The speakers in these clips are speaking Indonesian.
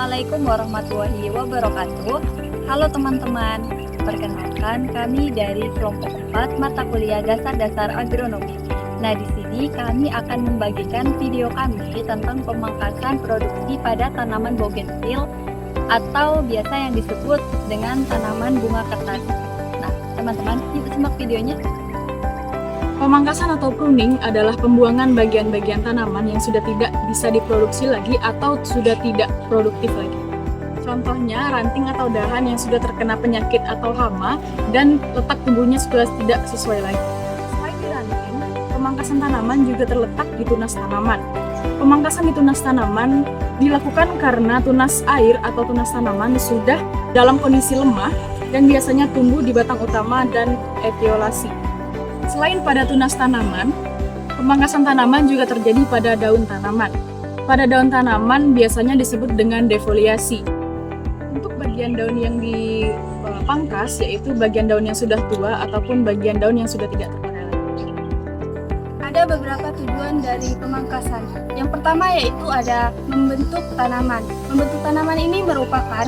Assalamualaikum warahmatullahi wabarakatuh. Halo teman-teman, perkenalkan kami dari kelompok 4 mata kuliah dasar-dasar agronomi. Nah, di sini kami akan membagikan video kami tentang pemangkasan produksi pada tanaman bougainville atau biasa yang disebut dengan tanaman bunga kertas. Nah, teman-teman, yuk simak videonya. Pemangkasan atau pruning adalah pembuangan bagian-bagian tanaman yang sudah tidak bisa diproduksi lagi atau sudah tidak produktif lagi. Contohnya, ranting atau dahan yang sudah terkena penyakit atau hama dan letak tumbuhnya sudah tidak sesuai lagi. Selain di ranting, pemangkasan tanaman juga terletak di tunas tanaman. Pemangkasan di tunas tanaman dilakukan karena tunas air atau tunas tanaman sudah dalam kondisi lemah dan biasanya tumbuh di batang utama dan etiolasi. Selain pada tunas tanaman, pemangkasan tanaman juga terjadi pada daun tanaman. Pada daun tanaman biasanya disebut dengan defoliasi. Untuk bagian daun yang dipangkas yaitu bagian daun yang sudah tua ataupun bagian daun yang sudah tidak terpakai lagi. Ada beberapa tujuan dari pemangkasan. Yang pertama yaitu ada membentuk tanaman. Membentuk tanaman ini merupakan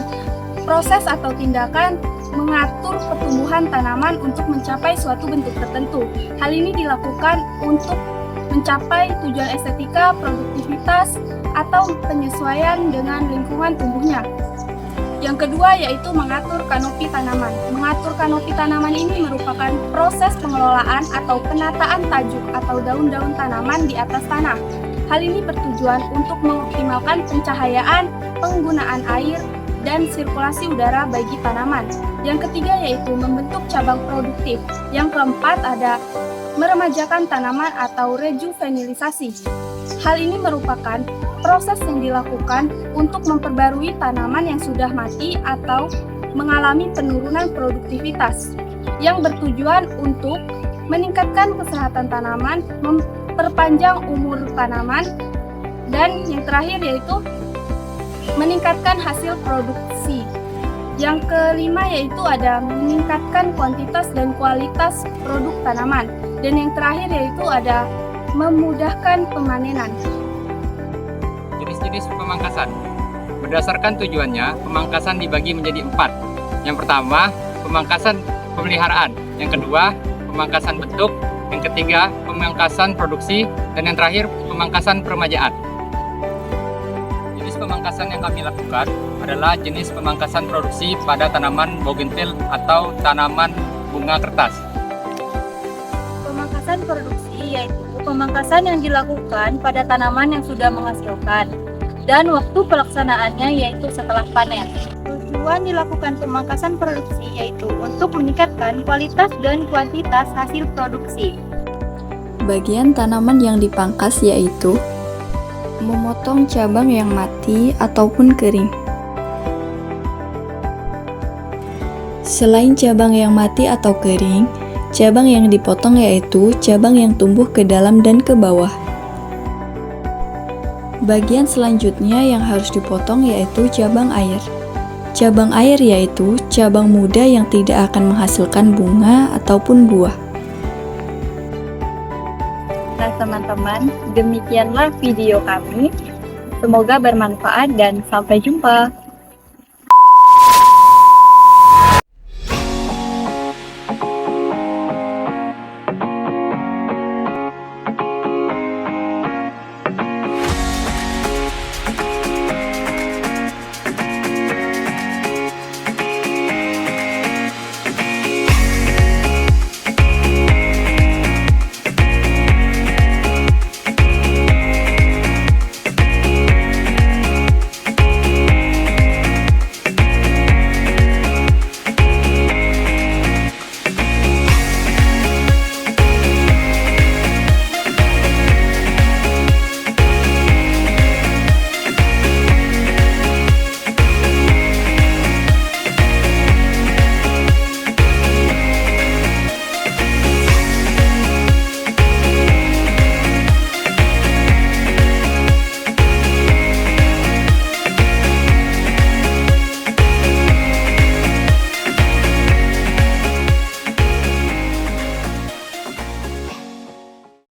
proses atau tindakan mengatur pertumbuhan tanaman untuk mencapai suatu bentuk tertentu. Hal ini dilakukan untuk mencapai tujuan estetika, produktivitas, atau penyesuaian dengan lingkungan tumbuhnya. Yang kedua yaitu mengatur kanopi tanaman. Mengatur kanopi tanaman ini merupakan proses pengelolaan atau penataan tajuk atau daun-daun tanaman di atas tanah. Hal ini bertujuan untuk mengoptimalkan pencahayaan, penggunaan air, dan sirkulasi udara bagi tanaman. Yang ketiga yaitu membentuk cabang produktif. Yang keempat ada meremajakan tanaman atau rejuvenilisasi. Hal ini merupakan proses yang dilakukan untuk memperbarui tanaman yang sudah mati atau mengalami penurunan produktivitas, yang bertujuan untuk meningkatkan kesehatan tanaman, memperpanjang umur tanaman, dan yang terakhir yaitu meningkatkan hasil produksi. Yang kelima yaitu ada meningkatkan kuantitas dan kualitas produk tanaman. Dan yang terakhir yaitu ada memudahkan pemanenan. Jenis-jenis pemangkasan. Berdasarkan tujuannya, pemangkasan dibagi menjadi 4. Yang pertama, pemangkasan pemeliharaan. Yang kedua, pemangkasan bentuk. Yang ketiga, pemangkasan produksi. Dan yang terakhir, pemangkasan peremajaan. Jenis pemangkasan yang kami lakukan adalah jenis pemangkasan produksi pada tanaman bougainville atau tanaman bunga kertas. Pemangkasan produksi yaitu pemangkasan yang dilakukan pada tanaman yang sudah menghasilkan dan waktu pelaksanaannya yaitu setelah panen. Tujuan dilakukan pemangkasan produksi yaitu untuk meningkatkan kualitas dan kuantitas hasil produksi. Bagian tanaman yang dipangkas yaitu memotong cabang yang mati ataupun kering. Selain cabang yang mati atau kering, cabang yang dipotong yaitu cabang yang tumbuh ke dalam dan ke bawah. Bagian selanjutnya yang harus dipotong yaitu cabang air. Cabang air yaitu cabang muda yang tidak akan menghasilkan bunga ataupun buah. Nah teman-teman, demikianlah video kami. Semoga bermanfaat dan sampai jumpa.